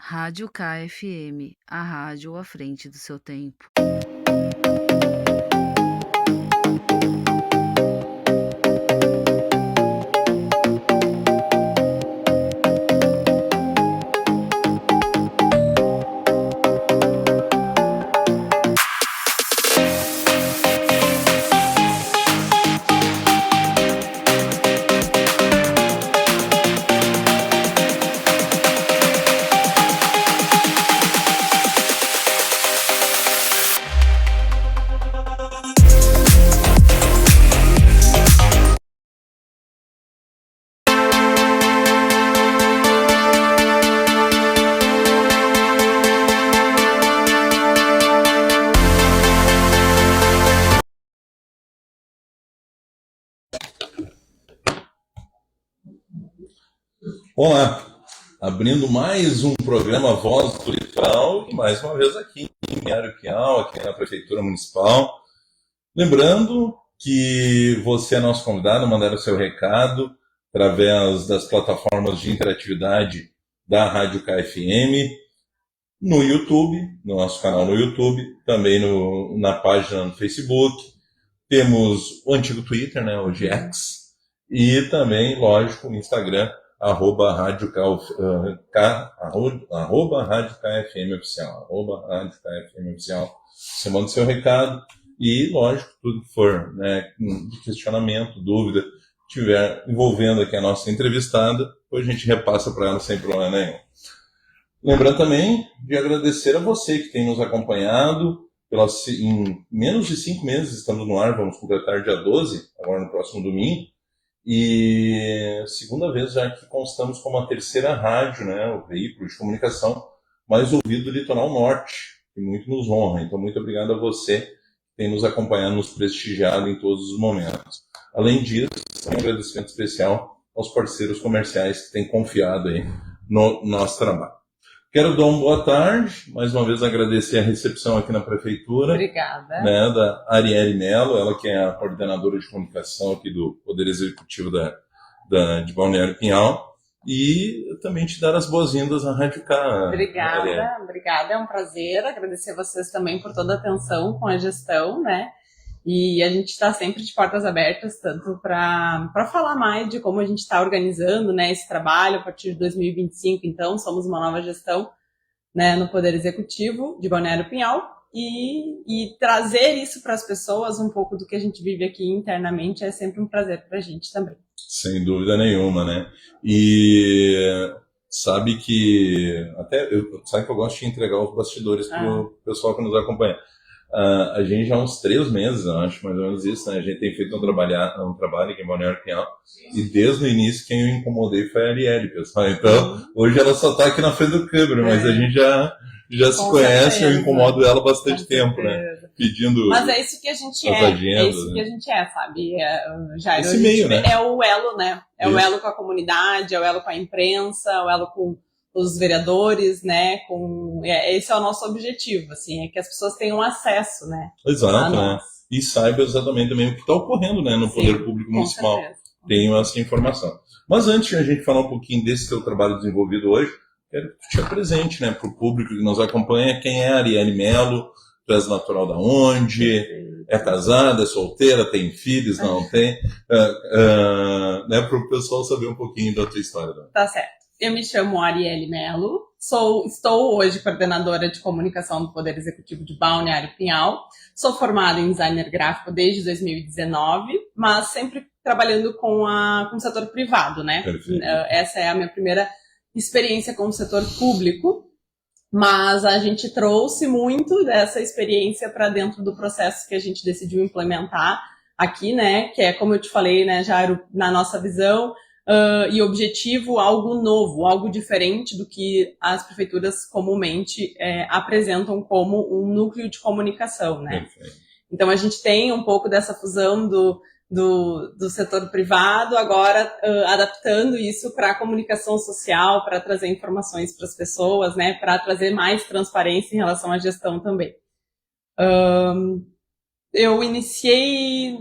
Rádio KFM, a rádio à frente do seu tempo. Olá, abrindo mais um programa Voz do Litoral, e mais uma vez aqui em Balneário Pinhal, aqui na Prefeitura Municipal. Lembrando que você é nosso convidado a mandar o seu recado através das plataformas de interatividade da Rádio KFM, no YouTube, no nosso canal no YouTube, também na página no Facebook. Temos o antigo Twitter, né, o X, e também, lógico, o Instagram, @Rádio KFM Oficial, @Rádio KFM Oficial. Você manda o seu recado e, lógico, tudo que for, né, de questionamento, dúvida, tiver envolvendo aqui a nossa entrevistada, depois a gente repassa para ela sem problema nenhum. Lembrando também de agradecer a você que tem nos acompanhado. Em menos de 5 meses estamos no ar, vamos completar dia 12, agora no próximo domingo. E segunda vez já que constamos como a terceira rádio, né, o veículo de comunicação mais ouvido do Litoral Norte, que muito nos honra. Então, muito obrigado a você que tem nos acompanhado, nos prestigiado em todos os momentos. Além disso, um agradecimento especial aos parceiros comerciais que têm confiado aí no nosso trabalho. Quero dar uma boa tarde, mais uma vez agradecer a recepção aqui na Prefeitura. Obrigada. Né, da Arielle Mello, ela que é a coordenadora de comunicação aqui do Poder Executivo de Balneário Pinhal. E também te dar as boas-vindas à Rádio K. Obrigada, é um prazer. Agradecer a vocês também por toda a atenção com a gestão, né? E a gente está sempre de portas abertas, tanto para falar mais de como a gente está organizando, né, esse trabalho a partir de 2025. Então, somos uma nova gestão, né, no Poder Executivo de Balneário Pinhal, e trazer isso para as pessoas, um pouco do que a gente vive aqui internamente, é sempre um prazer para a gente também. Sem dúvida nenhuma, né? E sabe que sabe que eu gosto de entregar os bastidores para o pessoal que nos acompanha. A gente já há uns 3 meses, eu acho, mais ou menos isso, né? A gente tem feito um trabalho aqui em Balneário Pinhal, e desde o início quem eu incomodei foi a Arielle, pessoal. Então, hoje ela só está aqui na frente do câmera, mas a gente já se conhece, eu incomodo ela há bastante tempo, né? Pedindo. Mas é isso que a gente agendas, é isso que a gente é, sabe? Jairo, esse meio, né? É o elo, né? É isso. O elo com a comunidade, é o elo com a imprensa, é o elo com os vereadores, né? Esse é o nosso objetivo, assim, é que as pessoas tenham acesso, né? Exato, né? E saibam exatamente também o que está ocorrendo, né, no Poder Público Municipal. Tenham essa informação. Mas antes de a gente falar um pouquinho desse seu trabalho desenvolvido hoje, quero que te apresente, né, para o público que nos acompanha, quem é a Arielle Mello, tu és natural da onde, é casada, é solteira, tem filhos, não tem, né, para o pessoal saber um pouquinho da tua história. Né? Tá certo. Eu me chamo Arielle Mello, estou hoje coordenadora de comunicação do Poder Executivo de Balneário Pinhal, sou formada em designer gráfico desde 2019, mas sempre trabalhando com o setor privado, né? Perfeito. Essa é a minha primeira experiência com o setor público, mas a gente trouxe muito dessa experiência para dentro do processo que a gente decidiu implementar aqui, né? Que é, como eu te falei, né, Jairo, na nossa visão, e objetivo, algo novo, algo diferente do que as prefeituras comumente apresentam como um núcleo de comunicação, né? Perfeito. Então a gente tem um pouco dessa fusão do setor privado, agora adaptando isso para a comunicação social, para trazer informações para as pessoas, né? Para trazer mais transparência em relação à gestão também. Eu iniciei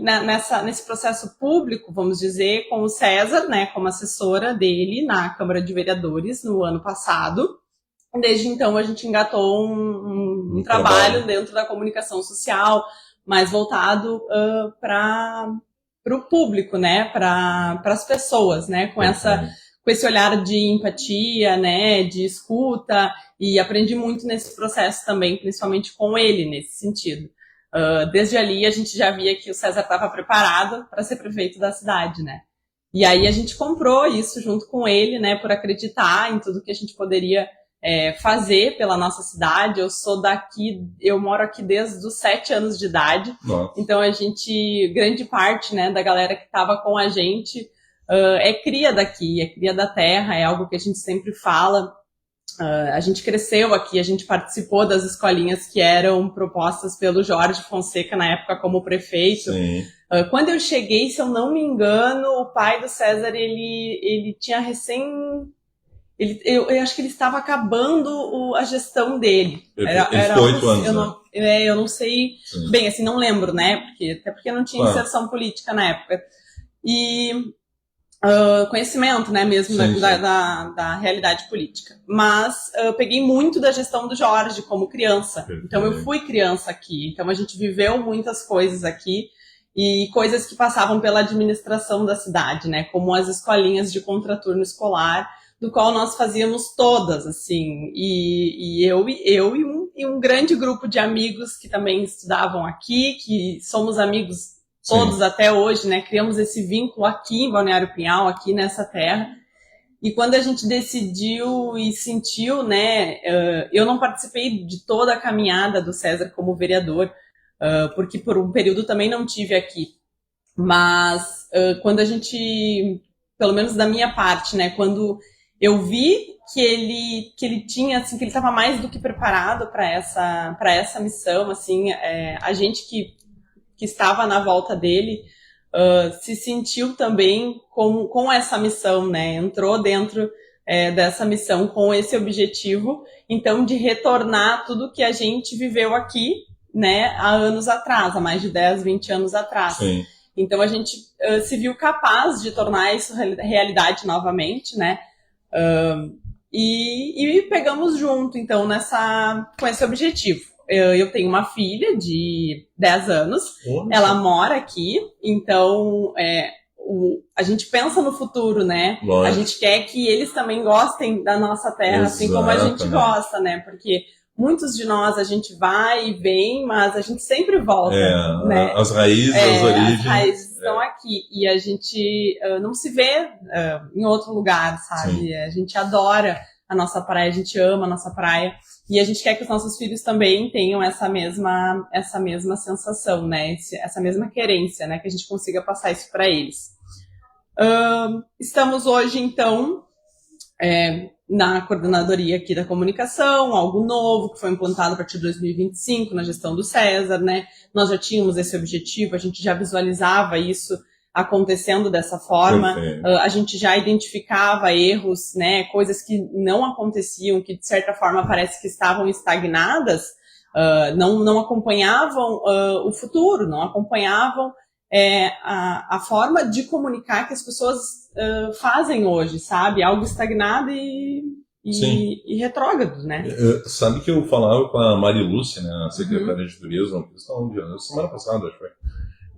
nesse processo público, vamos dizer, com o César, né, como assessora dele na Câmara de Vereadores no ano passado. Desde então, a gente engatou um trabalho dentro da comunicação social, mais voltado para o público, né? Para as pessoas, né? Com esse olhar de empatia, né? De escuta, e aprendi muito nesse processo também, principalmente com ele, nesse sentido. Desde ali, a gente já via que o César estava preparado para ser prefeito da cidade, né? E aí a gente comprou isso junto com ele, né? Por acreditar em tudo que a gente poderia fazer pela nossa cidade. Eu sou daqui, eu moro aqui desde os 7 anos de idade. Nossa. Então grande parte, né, da galera que estava com a gente é cria daqui, é cria da terra, é algo que a gente sempre fala. A gente cresceu aqui, a gente participou das escolinhas que eram propostas pelo Jorge Fonseca na época como prefeito. Sim. Quando eu cheguei, se eu não me engano, o pai do César, ele tinha eu acho que ele estava acabando a gestão dele. Ele ficou 8 anos, eu não sei. Sim. Bem, assim, não lembro, né? Até porque não tinha inserção política na época. E conhecimento, né, mesmo da realidade política. Mas eu peguei muito da gestão do Jorge como criança. Perfeito. Então eu fui criança aqui. Então a gente viveu muitas coisas aqui. E coisas que passavam pela administração da cidade, né? Como as escolinhas de contraturno escolar, do qual nós fazíamos todas, assim, e eu e um grande grupo de amigos que também estudavam aqui, que somos amigos todos até hoje, né? Criamos esse vínculo aqui em Balneário Pinhal, aqui nessa terra. E quando a gente decidiu e sentiu, né? Eu não participei de toda a caminhada do César como vereador, porque por um período também não tive aqui. Mas quando a gente, pelo menos da minha parte, né? Quando eu vi que ele tinha, assim, que ele estava mais do que preparado para essa missão, assim, a gente que estava na volta dele se sentiu também com essa missão, né? Entrou dentro dessa missão com esse objetivo, então, de retornar tudo que a gente viveu aqui, né? Há anos atrás, há mais de 10, 20 anos atrás. Sim. Então, a gente se viu capaz de tornar isso realidade novamente, né? E pegamos junto, então, com esse objetivo. Eu tenho uma filha de 10 anos, ela mora aqui, então a gente pensa no futuro, né? Lógico. A gente quer que eles também gostem da nossa terra, assim como a gente gosta, né? Porque muitos de nós, a gente vai e vem, mas a gente sempre volta, né? As raízes, as origens. As raízes estão aqui. E a gente não se vê em outro lugar, sabe? Sim. A gente adora a nossa praia, a gente ama a nossa praia. E a gente quer que os nossos filhos também tenham essa mesma sensação, né? Essa mesma querência, né? Que a gente consiga passar isso para eles. Estamos hoje, então, na coordenadoria aqui da comunicação, algo novo que foi implantado a partir de 2025 na gestão do César, né? Nós já tínhamos esse objetivo, a gente já visualizava isso acontecendo dessa forma, a gente já identificava erros, né? Coisas que não aconteciam, que de certa forma parece que estavam estagnadas, não acompanhavam o futuro, não acompanhavam a forma de comunicar que as pessoas fazem hoje, sabe? Algo estagnado e retrógrado, né? Sabe que eu falava com a Mari Lúcia, né, a secretária de Turismo, semana passada, acho que foi,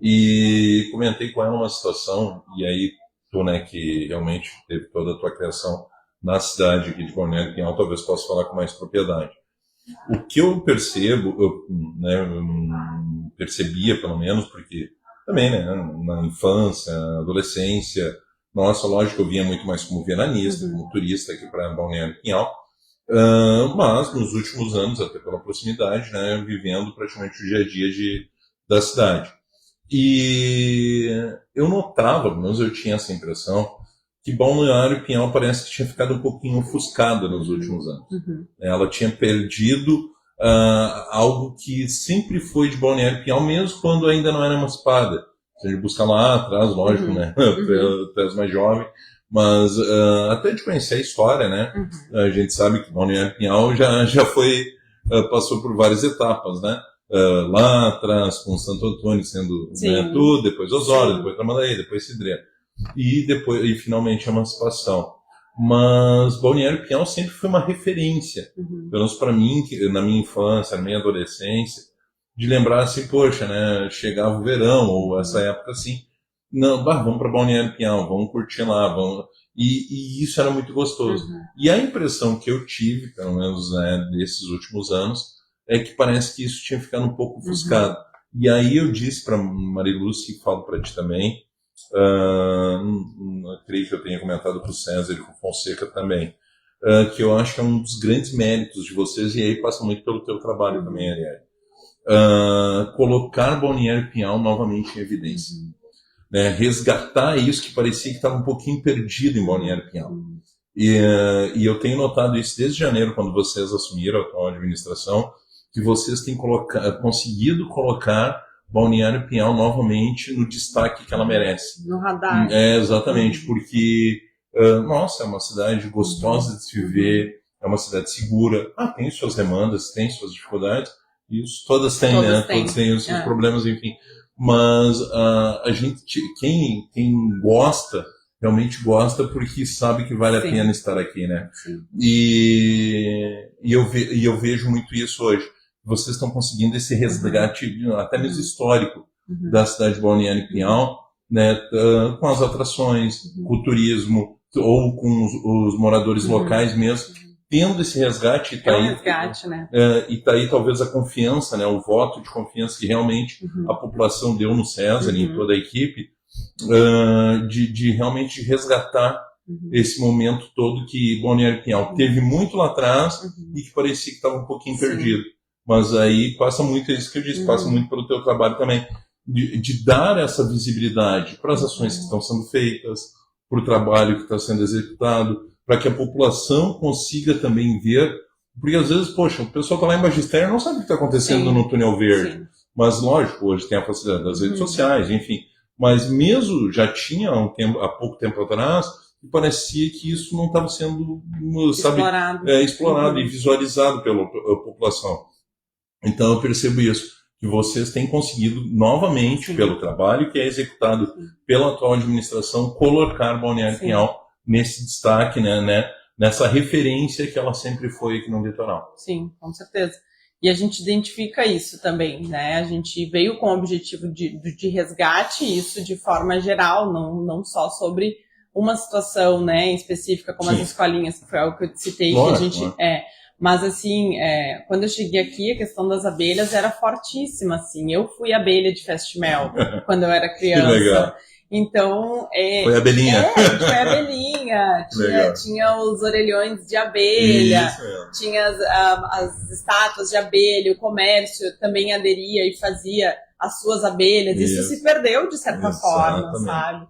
e comentei com ela uma situação, e aí tu, né, que realmente teve toda a tua criação na cidade aqui de Balneário Pinhal, talvez possa falar com mais propriedade. O que eu percebo, eu percebia pelo menos, porque também, né, na infância, na adolescência, nossa, lógico, eu vinha muito mais como veranista, como turista aqui para Balneário Pinhal, mas nos últimos anos, até pela proximidade, né, vivendo praticamente o dia a dia da cidade. E eu notava, pelo menos eu tinha essa impressão, que Balneário Pinhal parece que tinha ficado um pouquinho ofuscada nos últimos anos. Ela tinha perdido algo que sempre foi de Balneário Pinhal, mesmo quando ainda não era emancipada. Se a gente buscar lá atrás, lógico, né? Até mais jovem, mas até de conhecer a história, né? A gente sabe que Balneário Pinhal já foi, passou por várias etapas, né? Lá atrás, com Santo Antônio sendo, né, tudo, depois Osório, depois Tramandaí, depois Cidreira. E finalmente a emancipação. mas Balneário Pinhal sempre foi uma referência, pelo menos para mim, na minha infância, na minha adolescência, de lembrar assim, poxa, né, chegava o verão, ou essa época assim, não, vamos para Balneário Pinhal, vamos curtir lá, vamos... E isso era muito gostoso. E a impressão que eu tive, pelo menos, né, desses últimos anos, é que parece que isso tinha ficado um pouco ofuscado. E aí eu disse para Mariluz, que falo para ti também, creio que eu tenha comentado com o César e com o Fonseca também, que eu acho que é um dos grandes méritos de vocês, e aí passa muito pelo teu trabalho também, Ariane, colocar Balneário Pinhal novamente em evidência. Né, resgatar isso que parecia que estava um pouquinho perdido em Balneário Pinhal. E eu tenho notado isso desde janeiro, quando vocês assumiram a atual administração, que vocês têm conseguido colocar Balneário Pinhal novamente no destaque que ela merece. No radar. Exatamente, porque, nossa, é uma cidade gostosa de se viver, é uma cidade segura, tem suas demandas, tem suas dificuldades, isso todas têm, né? Todos têm os seus problemas, enfim. Mas a gente, quem gosta, realmente gosta porque sabe que vale a pena estar aqui, né? E eu vejo muito isso hoje. Vocês estão conseguindo esse resgate, até mesmo histórico, da cidade de Balneário Pinhal, né? Com as atrações, com o turismo, ou com os moradores locais mesmo, tendo esse resgate, tá aí, resgate, né? E tá aí talvez a confiança, né, o voto de confiança que realmente a população deu no César e em toda a equipe, de realmente resgatar esse momento todo que Balneário Pinhal teve muito lá atrás e que parecia que estava um pouquinho perdido. Mas aí passa muito, é isso que eu disse, passa muito pelo teu trabalho também, de dar essa visibilidade para as ações que estão sendo feitas, para o trabalho que está sendo executado, para que a população consiga também ver, porque às vezes, poxa, o pessoal está lá em Magistério e não sabe o que está acontecendo no Túnel Verde, mas lógico, hoje tem a facilidade das redes sociais, enfim, mas mesmo já tinha há pouco tempo atrás, e parecia que isso não estava sendo, sabe, explorado e visualizado pela população. Então eu percebo isso, que vocês têm conseguido novamente, pelo trabalho que é executado pela atual administração, colocar Balneário Pinhal nesse destaque, né, nessa referência que ela sempre foi aqui no litoral. Sim, com certeza. E a gente identifica isso também, né? A gente veio com o objetivo de resgate, isso de forma geral, não só sobre uma situação, né, específica, como as escolinhas, que foi algo que eu citei, Lógico, que a gente... Mas, assim, quando eu cheguei aqui, a questão das abelhas era fortíssima, assim. Eu fui abelha de Festmel quando eu era criança. Que legal. Então, foi a abelhinha. Foi a abelhinha. Tinha os orelhões de abelha, tinha as estátuas de abelha, o comércio também aderia e fazia as suas abelhas. Isso se perdeu, de certa forma, sabe?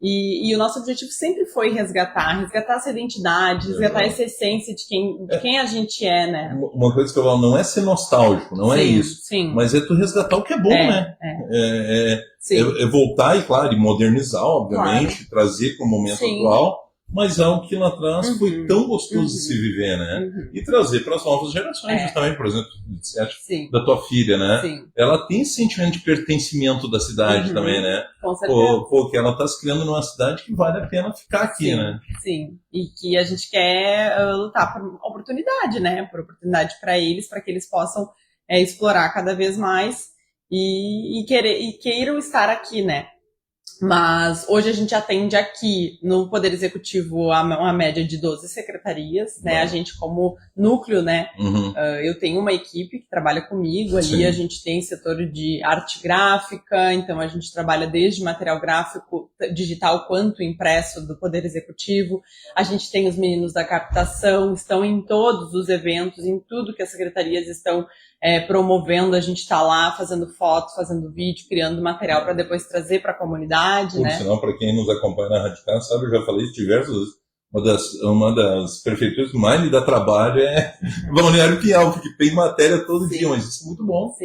E o nosso objetivo sempre foi resgatar essa identidade, resgatar essa essência de quem a gente é, né? Uma coisa que eu falo, não é ser nostálgico, não é isso. Mas é tu resgatar o que é bom, né? É voltar e, claro, e modernizar, obviamente, trazer para o momento atual, mas é algo que lá atrás foi tão gostoso de se viver, né? E trazer para as novas gerações, justamente, por exemplo, da tua filha, né? Ela tem esse sentimento de pertencimento da cidade também, né? Com certeza. Que ela está se criando numa cidade que vale a pena ficar aqui, né? Sim, e que a gente quer lutar por oportunidade, né? Por oportunidade para eles, para que eles possam explorar cada vez mais e queiram estar aqui, né? Mas hoje a gente atende aqui no Poder Executivo uma média de 12 secretarias, né? A gente como núcleo, né? Eu tenho uma equipe que trabalha comigo ali, a gente tem setor de arte gráfica, então a gente trabalha desde material gráfico digital quanto impresso do Poder Executivo. A gente tem os meninos da captação, estão em todos os eventos, em tudo que as secretarias estão promovendo, a gente está lá fazendo fotos, fazendo vídeo, criando material para depois trazer para a comunidade, né? Sinal, para quem nos acompanha na Rádio Casa, sabe, eu já falei isso diversas vezes, uma das prefeituras que mais me dá trabalho é Balneário Pinhal, porque tem matéria todo dia, mas isso é muito bom.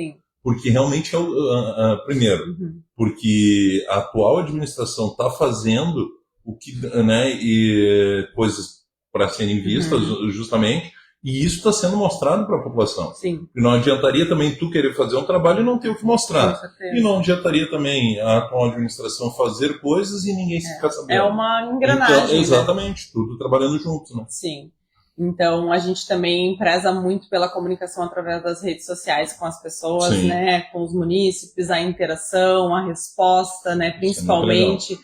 Porque realmente é primeiro, porque a atual administração está fazendo o que, né, e coisas para serem vistas, justamente, E isso está sendo mostrado para a população. Sim. E não adiantaria também tu querer fazer um trabalho e não ter o que mostrar. Com certeza. E não adiantaria também a atual administração fazer coisas e ninguém se ficar sabendo. É uma engrenagem. Então, exatamente, tudo trabalhando junto, né? Sim. Então, a gente também preza muito pela comunicação através das redes sociais com as pessoas, Sim. né? Com os munícipes, a interação, a resposta, né? Principalmente,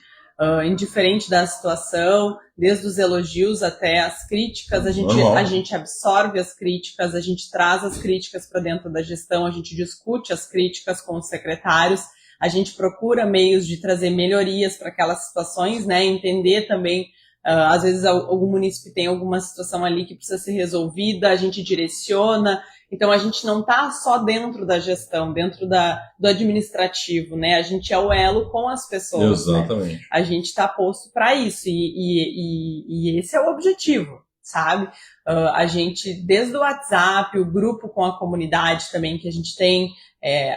indiferente da situação, desde os elogios até as críticas, a gente absorve as críticas, a gente traz as críticas para dentro da gestão, a gente discute as críticas com os secretários, a gente procura meios de trazer melhorias para aquelas situações, né? Entender também. Às vezes algum município tem alguma situação ali que precisa ser resolvida, a gente direciona. Então a gente não está só dentro da gestão, dentro do administrativo, né? A gente é o elo com as pessoas. Exatamente. Né? A gente está posto para isso e esse é o objetivo, sabe? A gente, desde o WhatsApp, o grupo com a comunidade também que a gente tem,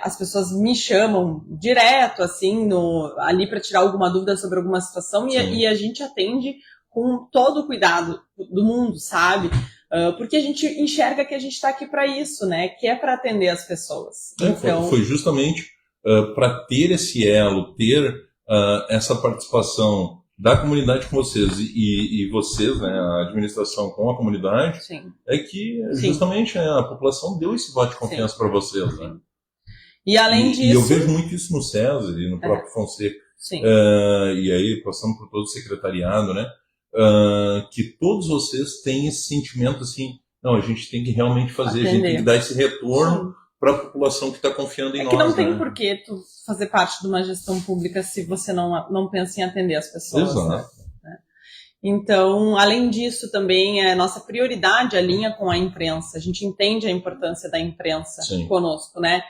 as pessoas me chamam direto, assim, ali para tirar alguma dúvida sobre alguma situação e a gente atende com todo o cuidado do mundo, sabe? Porque a gente enxerga que a gente está aqui para isso, né? Que é para atender as pessoas. Então... Foi justamente para ter esse elo, ter essa participação da comunidade com vocês e vocês, né, a administração com a comunidade, Sim. é que justamente a população deu esse voto de confiança para vocês, né? E além disso... E eu vejo muito isso no César e no próprio Fonseca. Sim. E aí passando por todo o secretariado, né? Que todos vocês têm esse sentimento assim, não, a gente tem que realmente fazer, a gente tem que dar esse retorno para a população que está confiando em nós. É que não tem né? porquê tu fazer parte de uma gestão pública se você não pensa em atender as pessoas. Exato. Né? Então, além disso, também a nossa prioridade alinha com a imprensa. A gente entende a importância da imprensa conosco, né?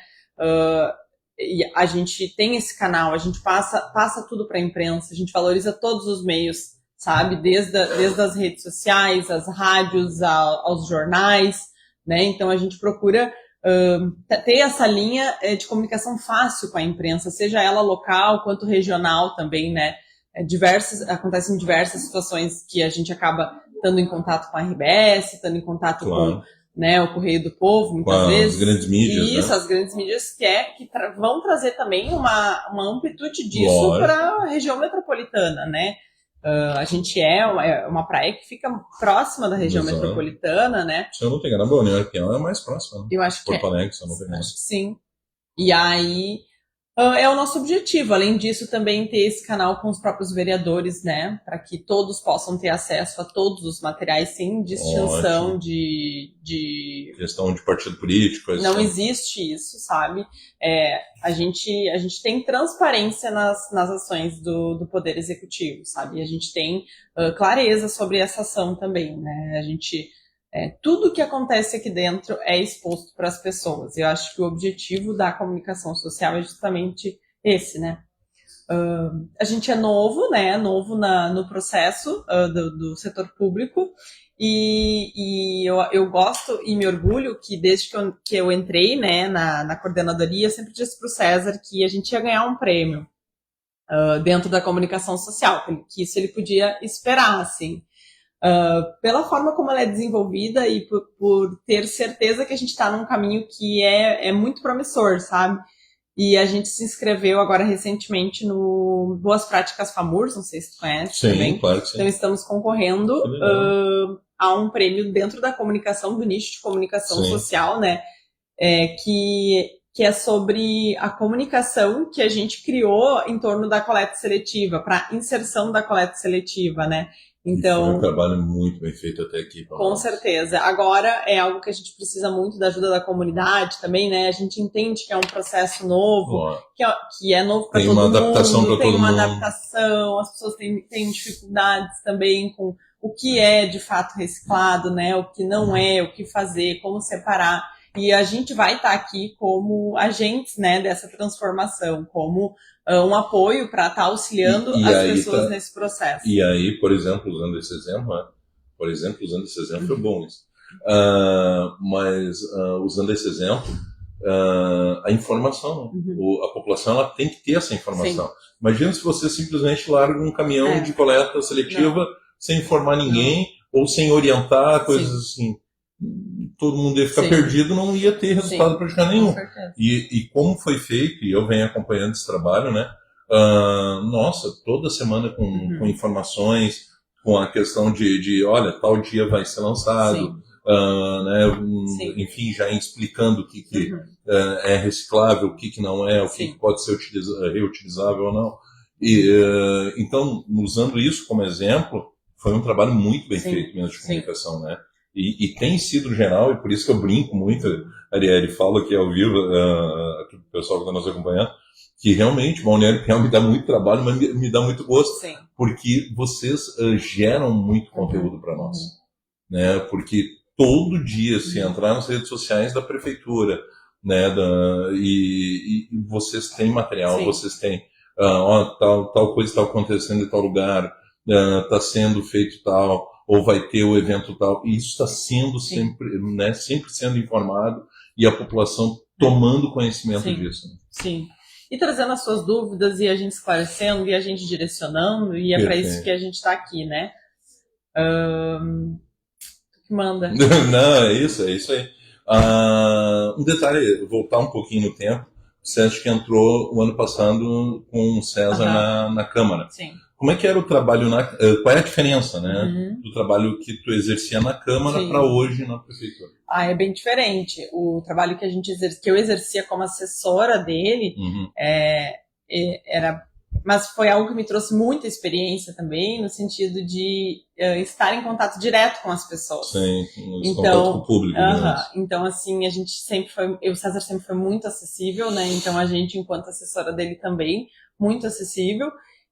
E a gente tem esse canal, a gente passa tudo para a imprensa, a gente valoriza todos os meios, sabe? Desde as redes sociais, as rádios, aos jornais, né? Então a gente procura ter essa linha de comunicação fácil com a imprensa, seja ela local quanto regional também, né? Acontecem diversas situações que a gente acaba estando em contato com a RBS, estando em contato com, né, o Correio do Povo, muitas vezes. As grandes mídias, isso, né? as grandes mídias que vão trazer também uma amplitude disso para a região metropolitana, né? A gente é uma praia que fica próxima da região metropolitana, né? Se eu não tenho nada, Balneário Pinhal é mais próxima, né? Eu acho que Porto Alegre, se eu não tenho nada. Sim. E aí é o nosso objetivo. Além disso, também ter esse canal com os próprios vereadores, né? Para que todos possam ter acesso a todos os materiais sem distinção de questão de partido político. Não existe isso, sabe? A gente tem transparência nas ações do Poder Executivo, sabe? E a gente tem clareza sobre essa ação também, né? A gente... tudo que acontece aqui dentro é exposto para as pessoas. Eu acho que o objetivo da comunicação social é justamente esse, né? A gente é novo, né? Novo no processo do setor público e eu gosto e me orgulho que desde que eu entrei, né, na coordenadoria, eu sempre disse para o César que a gente ia ganhar um prêmio dentro da comunicação social, que isso ele podia esperar, assim. Pela forma como ela é desenvolvida e por ter certeza que a gente está num caminho que é muito promissor, sabe? E a gente se inscreveu agora recentemente no Boas Práticas FAMURS, não sei se tu conhece. Sim, também. Claro que sim. Então estamos concorrendo a um prêmio dentro da comunicação, do nicho de comunicação social, né? Que é sobre a comunicação que a gente criou em torno da coleta seletiva, para inserção da coleta seletiva, né? Então, foi um trabalho muito bem feito até aqui. Com certeza. Agora é algo que a gente precisa muito da ajuda da comunidade também, né? A gente entende que é um processo novo, que é novo para todo mundo. Tem uma adaptação para todo mundo. Tem uma adaptação, as pessoas têm dificuldades também com o que é de fato reciclado, né? O que não é, o que fazer, como separar. E a gente vai estar aqui como agentes, né, dessa transformação, como um apoio para estar auxiliando as pessoas nesse processo. E aí, por exemplo, usando esse exemplo, foi bom isso. Mas usando esse exemplo, a informação, a população ela tem que ter essa informação. Sim. Imagina se você simplesmente larga um caminhão de coleta seletiva sem informar ninguém ou sem orientar, coisas assim. todo mundo ia ficar Sim. perdido, não ia ter resultado Sim, praticamente com nenhum. certeza. E como foi feito, e eu venho acompanhando esse trabalho, né? Nossa, toda semana com informações, com a questão de olha, tal dia vai ser lançado, Sim. né? Sim. Enfim, já explicando o que é reciclável, o que não é, o que Sim. pode ser reutilizável ou não. E, então, usando isso como exemplo, foi um trabalho muito bem Sim. feito mesmo de Sim. comunicação, né? E tem sido geral, e por isso que eu brinco muito, Arielle, falo aqui ao vivo, aqui o pessoal que está nos acompanhando, que realmente Balneário Pinhal me dá muito trabalho, mas me dá muito gosto, Sim. porque vocês geram muito conteúdo para nós, né? Porque todo dia, se entrar nas redes sociais da prefeitura, né, e vocês têm material, Sim. vocês têm tal coisa está acontecendo em tal lugar, está sendo feito tal, ou vai ter o evento tal, e isso está sendo sempre, né, sempre sendo informado, e a população tomando conhecimento disso. Sim. E trazendo as suas dúvidas, e a gente esclarecendo, e a gente direcionando, e é para isso que a gente está aqui, né? Tu que manda. Não, é isso aí. Um detalhe, voltar um pouquinho no tempo, o Sérgio que entrou o ano passado com o César na Câmara. Sim. Como é que era o trabalho qual é a diferença, né, do trabalho que tu exercia na Câmara para hoje na Prefeitura? É bem diferente. O trabalho que eu exercia como assessora dele era... Mas foi algo que me trouxe muita experiência também, no sentido de estar em contato direto com as pessoas. Sim, contato com o público. Então, assim, a gente sempre foi... O César sempre foi muito acessível, né? Então, a gente, enquanto assessora dele também, muito acessível.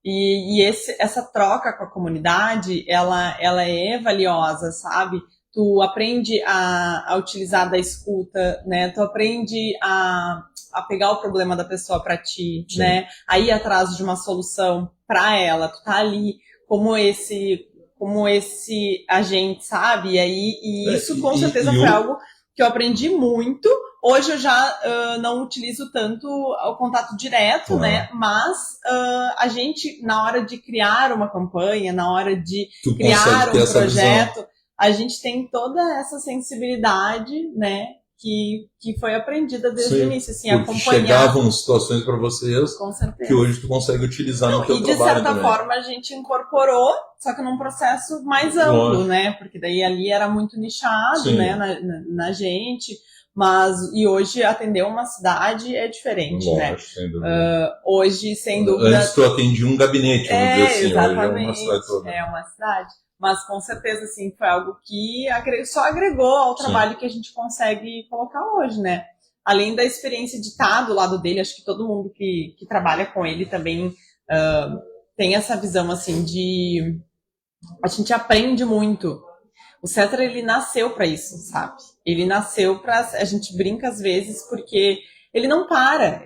E essa troca com a comunidade, ela é valiosa, sabe? Tu aprende a utilizar da escuta, né? Tu aprende a pegar o problema da pessoa para ti, Sim. né? A ir atrás de uma solução para ela. Tu tá ali como esse agente, sabe? E isso com certeza foi algo que eu aprendi muito. Hoje eu já não utilizo tanto o contato direto, né? Mas a gente, na hora de criar uma campanha, na hora de criar um projeto, a gente tem toda essa sensibilidade, né? Que foi aprendida desde o início, assim, acompanhar. Chegavam situações para vocês que hoje tu consegue utilizar no teu trabalho. E de certa forma a gente incorporou, só que num processo mais amplo, né? Porque daí ali era muito nichado, né? Na gente. E hoje atender uma cidade é diferente, né? Sem dúvida. Hoje, sem dúvida... Antes tu atendia um gabinete, vamos dizer assim. Exatamente. Hoje é uma cidade toda. É uma cidade. Mas com certeza, assim, foi algo que só agregou ao trabalho que a gente consegue colocar hoje, né? Além da experiência de estar do lado dele, acho que todo mundo que trabalha com ele também tem essa visão, assim, de... A gente aprende muito. O César, ele nasceu para isso, sabe? Ele nasceu para... A gente brinca às vezes porque ele não para.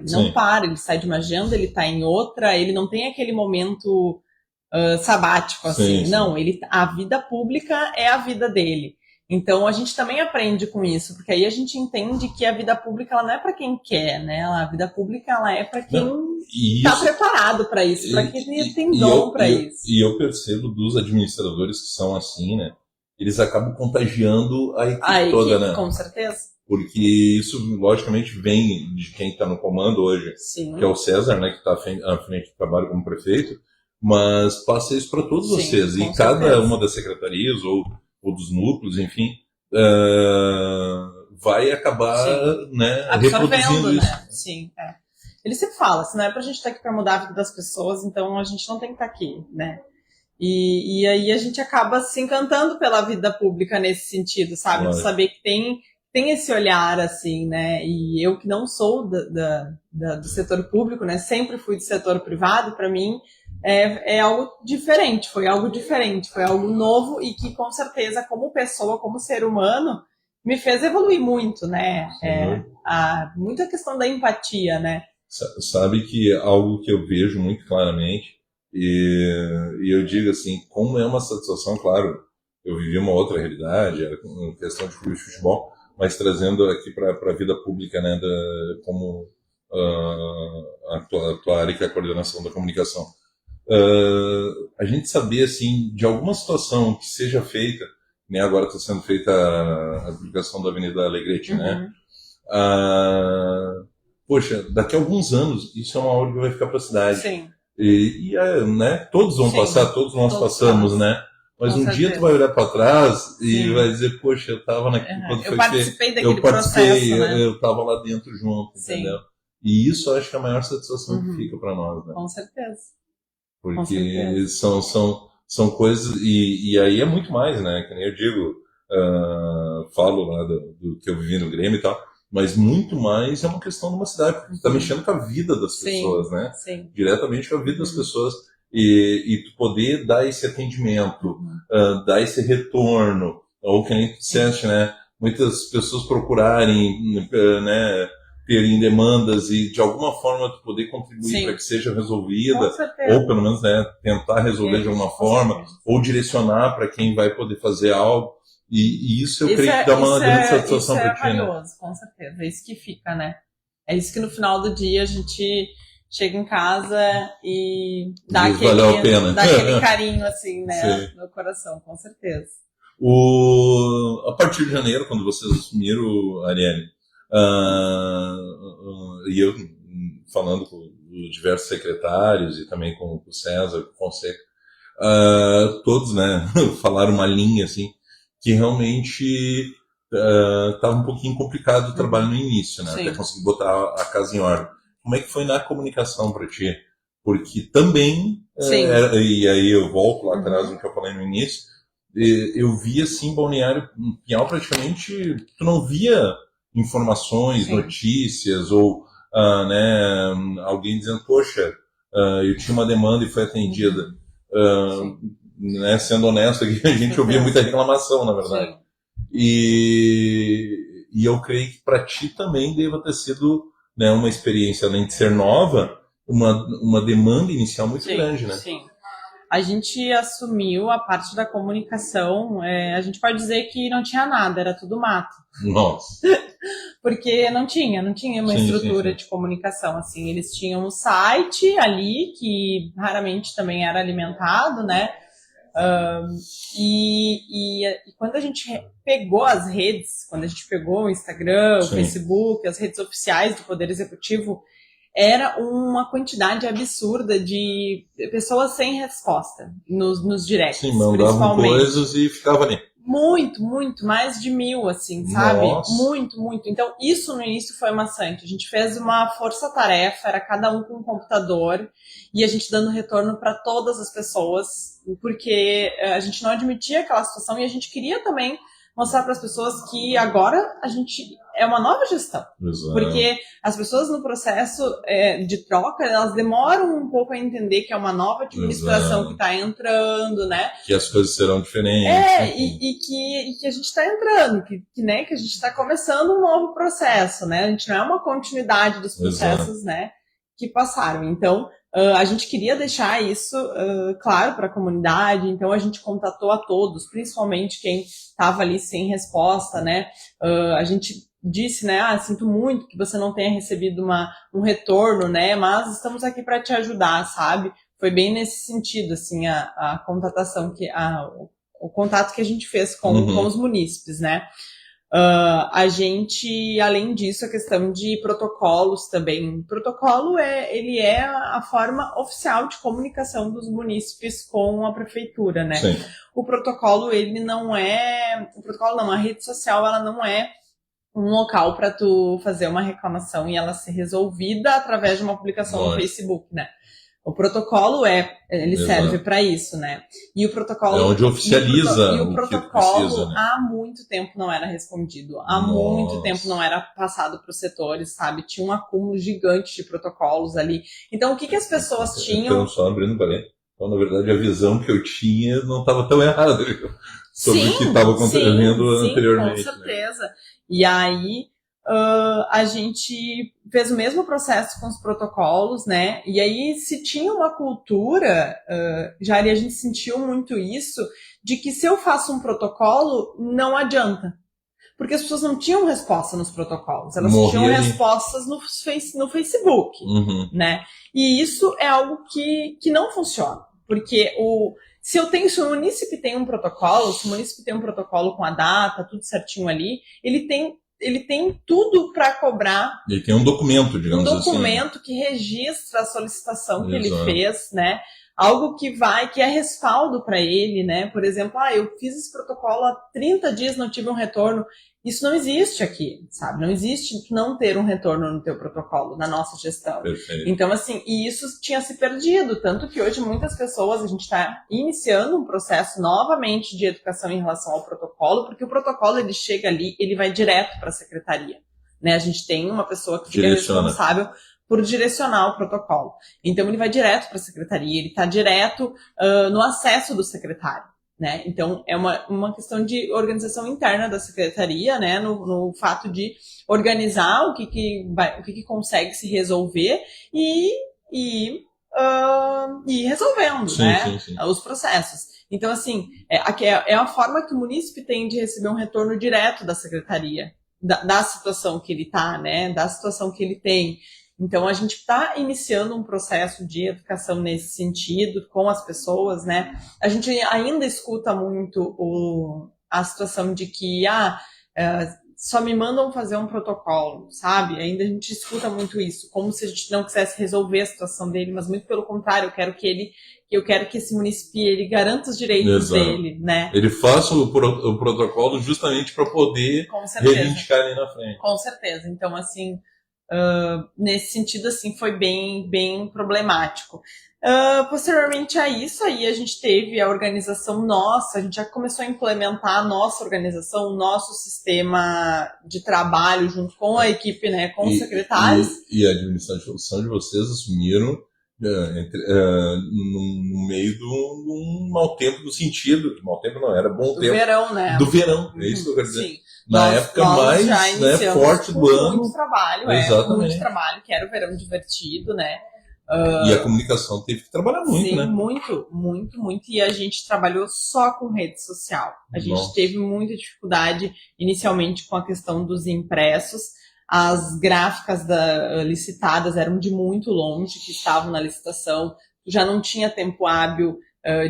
Ele sai de uma agenda, ele tá em outra, ele não tem aquele momento... sabático, assim. Sim. Não, a vida pública é a vida dele. Então, a gente também aprende com isso, porque aí a gente entende que a vida pública ela não é para quem quer, né? A vida pública ela é para quem está preparado para isso, para quem tem dom para isso. E eu percebo dos administradores que são assim, né? Eles acabam contagiando a equipe toda, né? Com certeza. Porque isso, logicamente, vem de quem está no comando hoje, que é o César, né? Que está à frente do trabalho como prefeito. Mas passa isso para todos vocês. E cada uma das secretarias ou dos núcleos, enfim, vai acabar né, reproduzindo isso. Né? Sim, Ele sempre fala, se não é pra gente estar aqui para mudar a vida das pessoas, então a gente não tem que estar aqui, né? E aí a gente acaba se encantando pela vida pública nesse sentido, sabe? De saber que tem esse olhar, assim, né? E eu que não sou do setor público, né? Sempre fui do setor privado, para mim é algo diferente, foi algo novo e que com certeza, como pessoa, como ser humano, me fez evoluir muito, né? Muita questão da empatia, né? Sabe que é algo que eu vejo muito claramente, e eu digo assim, como é uma satisfação, claro, eu vivi uma outra realidade, era uma questão de clube de futebol, mas trazendo aqui para a vida pública, né, como a tua área que é a coordenação da comunicação. A gente saber, assim, de alguma situação que seja feita nem agora está sendo feita a duplicação da Avenida Alegrete, né? Poxa, daqui a alguns anos, isso é uma obra que vai ficar para a cidade. Sim. Né? Todos vão passar, todos nós passamos, né? Mas um dia tu vai olhar para trás e vai dizer, poxa, eu estava naquilo quando foi participei daquele processo, né? Eu estava lá dentro junto, entendeu? E isso eu acho que é a maior satisfação que fica para nós, né? Com certeza. Porque são coisas, e aí é muito mais, né? Que nem eu digo, falo lá do que eu vivi no Grêmio e tal, mas muito mais é uma questão de uma cidade, porque tu tá mexendo com a vida das pessoas, né? Sim. Diretamente com a vida das pessoas. E tu poder dar esse atendimento, dar esse retorno, ou que nem tu disseste, né? Muitas pessoas procurarem, né? Terem demandas e de alguma forma tu poder contribuir para que seja resolvida, ou pelo menos, né, tentar resolver de alguma forma, ou direcionar para quem vai poder fazer algo. E isso eu creio que dá uma grande satisfação para ti, né? Isso é valioso, com certeza. É isso que fica, né? É isso que no final do dia a gente chega em casa e dá aquele carinho, assim, né, no coração, com certeza. A partir de janeiro, quando vocês assumiram, Ariane, e eu falando com diversos secretários e também com o César, com o Fonseca, todos, né, falaram uma linha, assim, que realmente estava um pouquinho complicado o trabalho no início, né, até conseguir botar a casa em ordem. Como é que foi na comunicação para ti? Porque também, e aí eu volto lá atrás no que eu falei no início, eu via assim, Balneário Pinhal praticamente, tu não via informações, notícias, ou né, alguém dizendo, poxa, eu tinha uma demanda e foi atendida. Né, sendo honesto, aqui, a gente ouvia muita reclamação, na verdade. E eu creio que para ti também deva ter sido, né, uma experiência, além de ser nova, uma demanda inicial muito grande, né? Sim. A gente assumiu a parte da comunicação, a gente pode dizer que não tinha nada, era tudo mato. Nossa. Porque não tinha uma estrutura de comunicação, assim, eles tinham um site ali, que raramente também era alimentado, né? E quando a gente pegou as redes, quando a gente pegou o Instagram, o Facebook, as redes oficiais do Poder Executivo, era uma quantidade absurda de pessoas sem resposta nos directs. Sim, mandavam coisas e ficava ali. Muito, mais de 1000, assim, sabe? Nossa. Muito. Então, isso no início foi maçante. A gente fez uma força-tarefa, era cada um com um computador, e a gente dando retorno para todas as pessoas, porque a gente não admitia aquela situação e a gente queria também mostrar para as pessoas que agora a gente é uma nova gestão. Exato. Porque as pessoas no processo de troca, elas demoram um pouco a entender que é uma nova administração que está entrando, né? Que as coisas serão diferentes. E que a gente está entrando, né, que a gente está começando um novo processo, né? A gente não é uma continuidade dos processos, né, que passaram. Então, a gente queria deixar isso claro para a comunidade, então a gente contatou a todos, principalmente quem estava ali sem resposta, né? A gente disse, né, sinto muito que você não tenha recebido um retorno, né, mas estamos aqui para te ajudar, sabe? Foi bem nesse sentido, assim, a contatação, o contato que a gente fez com os munícipes, né? A gente, além disso, a questão de protocolos também. O protocolo ele é a forma oficial de comunicação dos munícipes com a prefeitura, né? Sim. O protocolo, a rede social, ela não é um local para tu fazer uma reclamação e ela ser resolvida através de uma publicação no Facebook, né? O protocolo serve para isso, né? E o protocolo é onde oficializa o protocolo precisa, né? Há muito tempo não era respondido, há muito tempo não era passado para os setores, sabe? Tinha um acúmulo gigante de protocolos ali. Então, o que as pessoas tinham? Então, só abrindo parênteses. Então, na verdade, a visão que eu tinha não estava tão errada sobre o que estava acontecendo anteriormente. Com certeza. Né? E aí a gente fez o mesmo processo com os protocolos, né? E aí, se tinha uma cultura, Jari, a gente sentiu muito isso, de que se eu faço um protocolo, não adianta. Porque as pessoas não tinham resposta nos protocolos, elas tinham respostas no Facebook, né? E isso é algo que não funciona. Porque se o munícipe tem um protocolo, se o munícipe tem um protocolo com a data, tudo certinho ali, ele tem tudo para cobrar. Ele tem um documento, digamos assim. Um documento que registra a solicitação que Exato. ele fez, né? Algo que é respaldo para ele, né? Por exemplo, eu fiz esse protocolo há 30 dias, não tive um retorno. Isso não existe aqui, sabe? Não existe não ter um retorno no teu protocolo, na nossa gestão. Perfeito. Então, assim, e isso tinha se perdido, tanto que hoje muitas pessoas, a gente está iniciando um processo novamente de educação em relação ao protocolo, porque o protocolo, ele chega ali, ele vai direto para a secretaria, né? A gente tem uma pessoa que fica responsável por direcionar o protocolo. Então, ele vai direto para a secretaria, ele está direto no acesso do secretário, né? Então, é uma questão de organização interna da secretaria, né? No fato de organizar o que consegue se resolver e ir resolvendo, né? Sim. Os processos. Então, assim, é a forma que o munícipe tem de receber um retorno direto da secretaria, da situação que ele está, né? Da situação que ele tem. Então, a gente está iniciando um processo de educação nesse sentido com as pessoas, né? A gente ainda escuta muito a situação de que só me mandam fazer um protocolo, sabe? Ainda a gente escuta muito isso, como se a gente não quisesse resolver a situação dele, mas muito pelo contrário, eu quero que esse município ele garanta os direitos dele, né? Ele faça o protocolo justamente para poder reivindicar ali na frente. Com certeza. Então, assim, nesse sentido, assim, foi bem, bem problemático. Posteriormente a isso, aí a gente teve a organização nossa, a gente já começou a implementar a nossa organização, o nosso sistema de trabalho junto com a equipe, né, com os secretários. E a administração de vocês assumiram no meio de um mau tempo, no sentido, mau tempo não, era bom tempo. Do verão, né? Do verão, é isso que eu quero dizer. Sim. Na época mais forte do ano. Muito trabalho, exatamente. Muito trabalho, que era o verão divertido, né? E a comunicação teve que trabalhar muito, sim, né? Muito. E a gente trabalhou só com rede social. A gente teve muita dificuldade inicialmente com a questão dos impressos. As gráficas licitadas eram de muito longe, que estavam na licitação. Já não tinha tempo hábil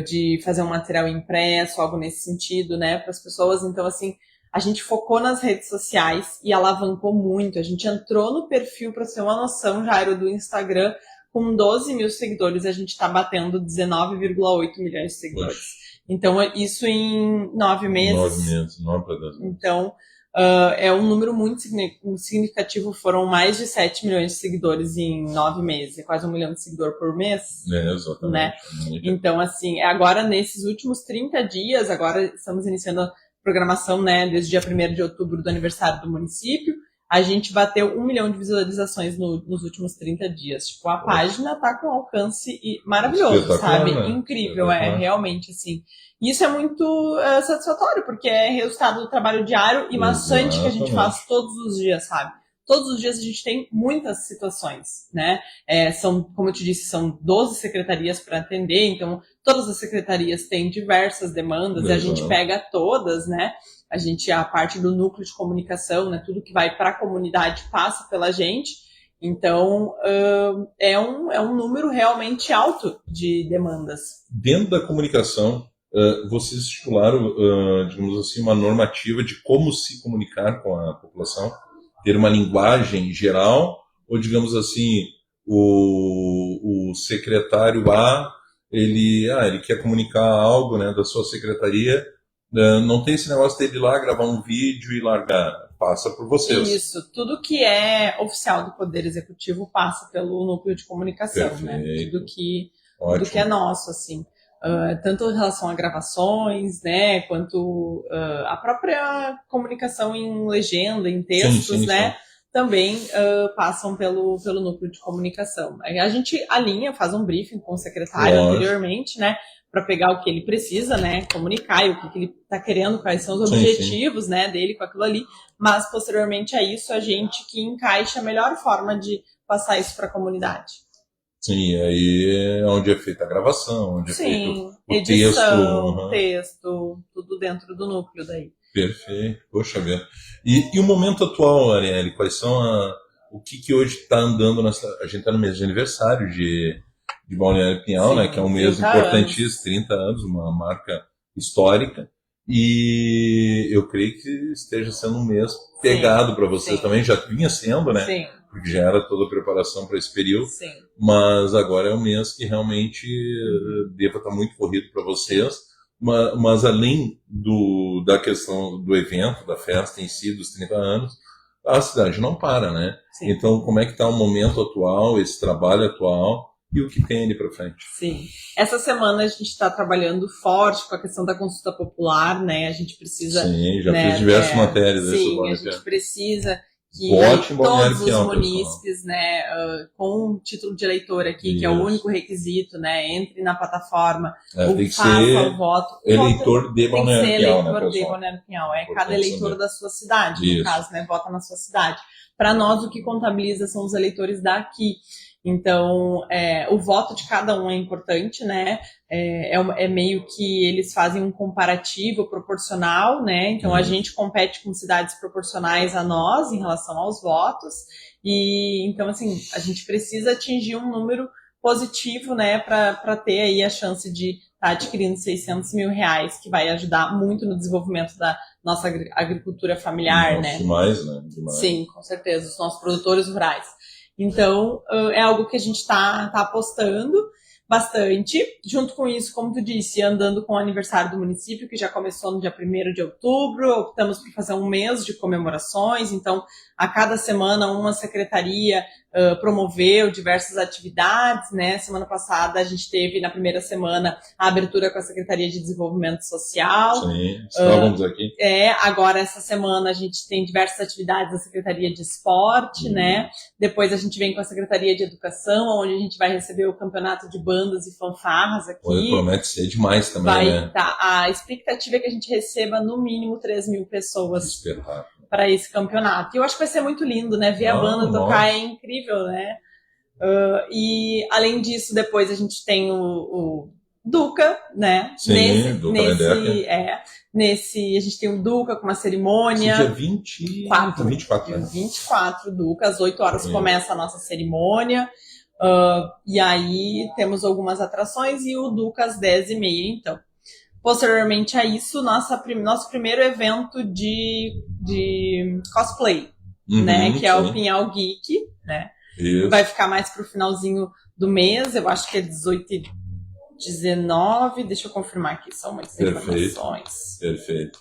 de fazer um material impresso, algo nesse sentido, né, para as pessoas. Então, assim, a gente focou nas redes sociais e alavancou muito. A gente entrou no perfil, para ter uma noção, Jairo, do Instagram, com 12 mil seguidores, a gente está batendo 19,8 milhões de seguidores. Poxa. Então, isso em 9 meses. 9 meses, 9 para 10 meses. Então, é um número muito significativo. Foram mais de 7 milhões de seguidores em 9 meses. É quase 1 milhão de seguidor por mês. Exatamente. Né? Então, assim, agora nesses últimos 30 dias, agora estamos iniciando a programação, né, desde o dia 1º de outubro do aniversário do município. A gente bateu 1 milhão de visualizações nos últimos 30 dias. Tipo, a página tá com alcance maravilhoso, sabe? Né? Incrível, realmente, assim. E isso é muito satisfatório, porque é resultado do trabalho diário e maçante que a gente faz todos os dias, sabe? Todos os dias a gente tem muitas situações, né? Como eu te disse, são 12 secretarias para atender, então todas as secretarias têm diversas demandas e a gente pega todas, né? A parte do núcleo de comunicação, né? Tudo que vai para a comunidade passa pela gente. Então, é um número realmente alto de demandas. Dentro da comunicação, vocês estipularam, digamos assim, uma normativa de como se comunicar com a população? Ter uma linguagem geral? Ou, digamos assim, o secretário A, ele quer comunicar algo, né, da sua secretaria, não tem esse negócio dele ir lá gravar um vídeo e largar, passa por vocês. Isso, tudo que é oficial do Poder Executivo passa pelo núcleo de comunicação, né? Tudo que é nosso, assim. Tanto em relação a gravações, né, quanto a própria comunicação em legenda, em textos, né, também passam pelo núcleo de comunicação. A gente alinha, faz um briefing com o secretário anteriormente, né, para pegar o que ele precisa, né, comunicar e o que ele está querendo, quais são os objetivos, né, dele com aquilo ali, mas posteriormente a isso a gente que encaixa a melhor forma de passar isso para a comunidade. Sim, aí é onde é feita a gravação, onde é feito o edição, texto, tudo dentro do núcleo daí. Perfeito, poxa vida. E o momento atual, Arielle, quais são o que hoje está andando a gente está no mês de aniversário de Balneário Pinhal, Sim, né, que é um mês 30 importantíssimo, 30 anos, uma marca histórica, e eu creio que esteja sendo um mês pegado para vocês sim. também, já vinha sendo, né, Sim, porque já era toda a preparação para esse período, sim. mas agora é um mês que realmente deva estar muito corrido para vocês, mas além da questão do evento, da festa em si, dos 30 anos, a cidade não para, né? Sim. Então, como é que está o momento atual, esse trabalho atual e o que tem ali para frente? Sim. Essa semana a gente está trabalhando forte com a questão da consulta popular, né? A gente precisa... Sim, já né, fiz diversas matérias. Sim, a gente precisa que Vote em Balneário todos os Pinhal, munícipes, né, com o título de eleitor aqui, que é o Isso. único requisito, né, entre na plataforma, tem que faça ser o voto. eleitor de Tem que ser Balneário Pinhal, né, eleitor de pessoal? Balneário Pinhal. É Importante cada eleitor saber. da sua cidade, Isso. no caso, né, vota na sua cidade. Para nós, o que contabiliza são os eleitores daqui. Então, o voto de cada um é importante, né? É meio que eles fazem um comparativo proporcional, né? Então, a gente compete com cidades proporcionais a nós em relação aos votos. E, então, assim, a gente precisa atingir um número positivo, né? Para ter aí a chance de estar adquirindo R$600 mil, que vai ajudar muito no desenvolvimento da nossa agricultura familiar, né? Demais, né? Demais. Sim, com certeza, os nossos produtores rurais. Então, é algo que a gente está apostando bastante. Junto com isso, como tu disse, andando com o aniversário do município, que já começou no dia 1º de outubro, optamos por fazer um mês de comemorações. Então, a cada semana, uma secretaria promoveu diversas atividades, né? Semana passada, a gente teve, na primeira semana, a abertura com a Secretaria de Desenvolvimento Social. Sim, estávamos aqui. Agora, essa semana, a gente tem diversas atividades da Secretaria de Esporte, né? Depois a gente vem com a Secretaria de Educação, onde a gente vai receber o campeonato de bandas e fanfarras aqui. Promete ser demais também, né? A expectativa é que a gente receba, no mínimo, 3 mil pessoas. Espetáculo. Para esse campeonato. E eu acho que vai ser muito lindo, né? Ver a banda tocar é incrível, né? E, além disso, depois a gente tem o Duca, né? Sim, Duca nesse, a gente tem o Duca com uma cerimônia. Dia 24. 24, dia 24, Duca, às 8 horas começa a nossa cerimônia. E aí temos algumas atrações e o Duca às 10h30, então. Posteriormente a isso, nosso primeiro evento de cosplay, né? Que é o Pinhal Geek, né? Isso. Vai ficar mais pro finalzinho do mês, eu acho que é 18 e 19, deixa eu confirmar aqui, são muitas informações. Perfeito.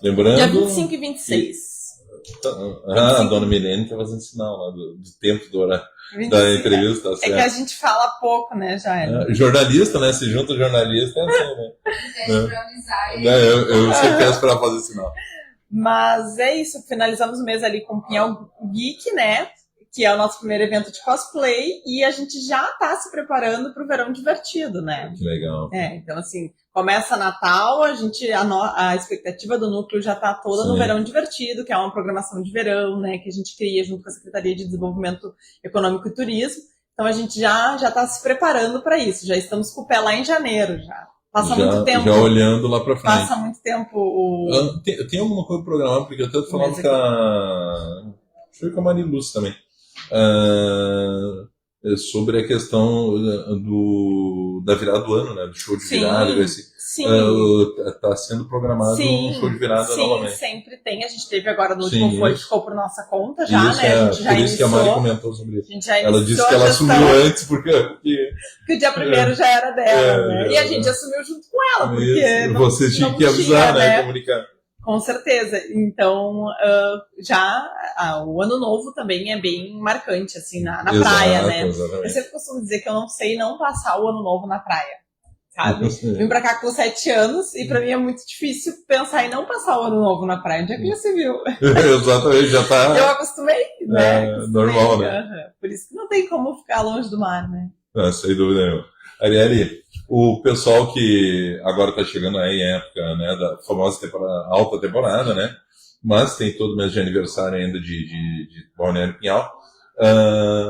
Lembrando... Dia 25 e 26. A dona Milene está fazendo sinal lá do tempo do horário da entrevista. Tá certo. É que a gente fala pouco, né, Jair? Jornalista, né? Se junta jornalista, é assim, né? Eu sempre peço para fazer sinal. Mas é isso, finalizamos o mês ali com o Pinhal Geek, né? Que é o nosso primeiro evento de cosplay, e a gente já está se preparando para o verão divertido, né? Que legal. Então, assim, começa Natal, a expectativa do núcleo já está toda no Verão Divertido, que é uma programação de verão, né? Que a gente cria junto com a Secretaria de Desenvolvimento Econômico e Turismo. Então, a gente já está se preparando para isso, já estamos com o pé lá em janeiro, já. Passa muito tempo. Já olhando lá para frente. Passa muito tempo. Tem alguma coisa programada, porque eu tanto falava com a Mariluz também. Sobre a questão da virada do ano, né? Do show de virada. Está sendo programado um show de virada novamente. Sim, sempre tem. A gente teve agora no último ficou por nossa conta já, isso, né? A gente já por isso que a Mari comentou sobre isso. Ela disse que ela assumiu antes, porque o dia 1º já era dela, né? E a gente assumiu junto com ela, porque você tinha que avisar, né? Comunicar. Com certeza. Então, o Ano Novo também é bem marcante, assim, na praia, né? Exatamente. Eu sempre costumo dizer que eu não sei não passar o Ano Novo na praia, sabe? Vim pra cá com 7 anos e pra mim é muito difícil pensar em não passar o Ano Novo na praia. Onde é que já se viu? Exatamente, já tá... Eu acostumei, né? Normal, né? Por isso que não tem como ficar longe do mar, né? Sem dúvida nenhuma. Arielle, o pessoal que agora está chegando aí em época, né, da famosa alta temporada, né, mas tem todo mês de aniversário ainda de Balneário Pinhal,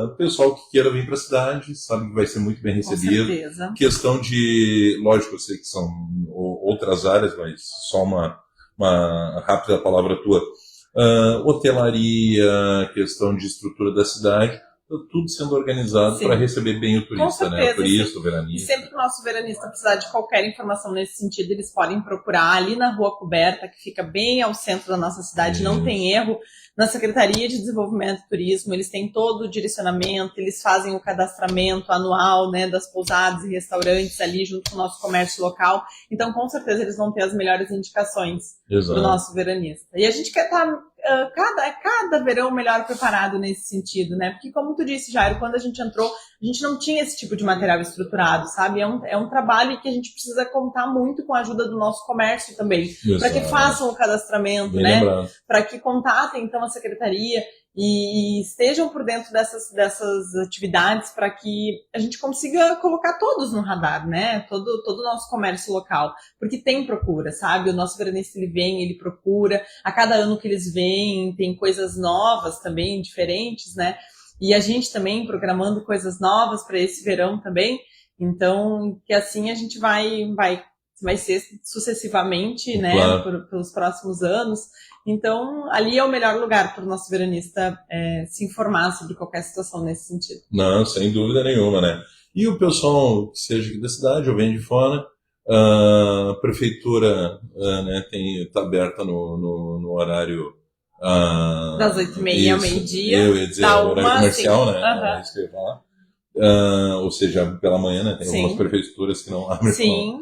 o pessoal que queira vir para a cidade sabe que vai ser muito bem recebido. Com certeza. Questão de, lógico, eu sei que são outras áreas, mas só uma rápida palavra tua. Hotelaria, questão de estrutura da cidade. tudo sendo organizado para receber bem o turista, né? O turista, o veranista. E sempre que o nosso veranista precisar de qualquer informação nesse sentido, eles podem procurar ali na Rua Coberta, que fica bem ao centro da nossa cidade, não tem erro. Na Secretaria de Desenvolvimento e Turismo, eles têm todo o direcionamento, eles fazem o cadastramento anual, né, das pousadas e restaurantes ali junto com o nosso comércio local. Então, com certeza, eles vão ter as melhores indicações do nosso veranista. E a gente quer estar cada verão melhor preparado nesse sentido, né? Porque, como tu disse, Jairo, quando a gente entrou, a gente não tinha esse tipo de material estruturado, sabe? É um trabalho que a gente precisa contar muito com a ajuda do nosso comércio também, para que façam o cadastramento, né? Para que contatem, então, a secretaria e estejam por dentro dessas atividades para que a gente consiga colocar todos no radar, né? Todo o nosso comércio local, porque tem procura, sabe? O nosso veranista, ele vem, ele procura, a cada ano que eles vêm, tem coisas novas também, diferentes, né? E a gente também programando coisas novas para esse verão também, então, que assim a gente vai ser sucessivamente, né? Pelos próximos anos. Então, ali é o melhor lugar para o nosso veranista se informar sobre qualquer situação nesse sentido. Não, sem dúvida nenhuma, né? E o pessoal que seja aqui da cidade ou vem de fora, a prefeitura né, está aberta no horário... das 8h30 ao meio-dia. Eu ia dizer horário comercial, né? É isso que eu ia falar. Ou seja, pela manhã, né? Tem algumas prefeituras que não abrem. Sim.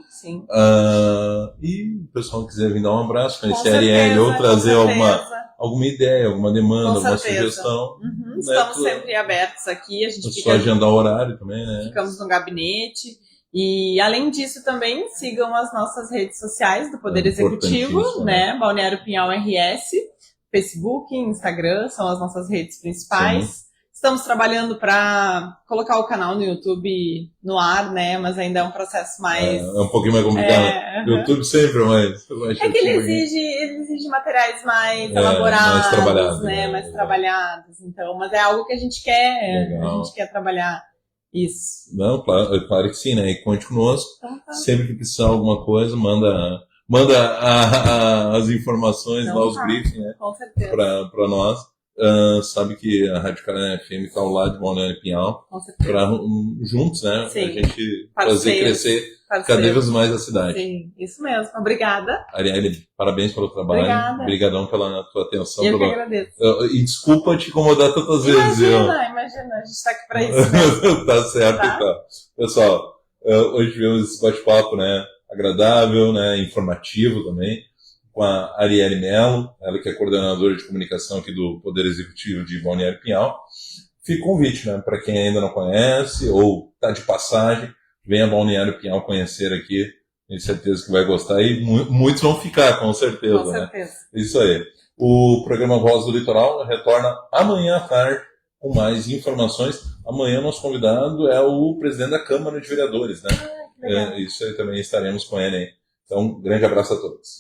E o pessoal que quiser vir dar um abraço, conhecer a Arielle ou trazer alguma ideia, alguma demanda, alguma sugestão. Estamos sempre abertos aqui. A gente só agendar o horário também, né? Ficamos no gabinete. E, além disso, também sigam as nossas redes sociais do Poder Executivo, né? Balneário Pinhal RS, Facebook, Instagram, são as nossas redes principais. Estamos trabalhando para colocar o canal no YouTube no ar, né? Mas ainda é um processo mais... É um pouquinho mais complicado. YouTube sempre, mas... É que ele exige materiais mais elaborados, mais trabalhados. Então, mas é algo que a gente quer. Legal. A gente quer trabalhar isso. Não, claro que sim, né? E conte conosco. Sempre que precisar alguma coisa, manda as informações lá, os briefings, né? Com certeza. Para nós. Sabe que a Rádio Carolina FM está ao lado de Balneário Pinhal para juntos, né? A gente fazer crescer cada vez mais a cidade. Sim, isso mesmo. Obrigada. Arielle, parabéns pelo trabalho. Obrigadão pela tua atenção. Eu que agradeço. E desculpa te incomodar tantas vezes. Imagina, a gente está aqui para isso mesmo. Tá certo, então. Pessoal, hoje tivemos esse bate-papo, né? Agradável, né? Informativo também, com a Arielle Mello, ela que é coordenadora de comunicação aqui do Poder Executivo de Balneário Pinhal. Fica o convite, né, para quem ainda não conhece ou está de passagem, venha a Balneário Pinhal conhecer aqui, tenho certeza que vai gostar e muitos vão ficar, com certeza. Com certeza. Né? Isso aí. O programa Voz do Litoral retorna amanhã à tarde com mais informações. Amanhã nosso convidado é o presidente da Câmara de Vereadores, né? Isso aí também estaremos com ele aí. Então, um grande abraço a todos.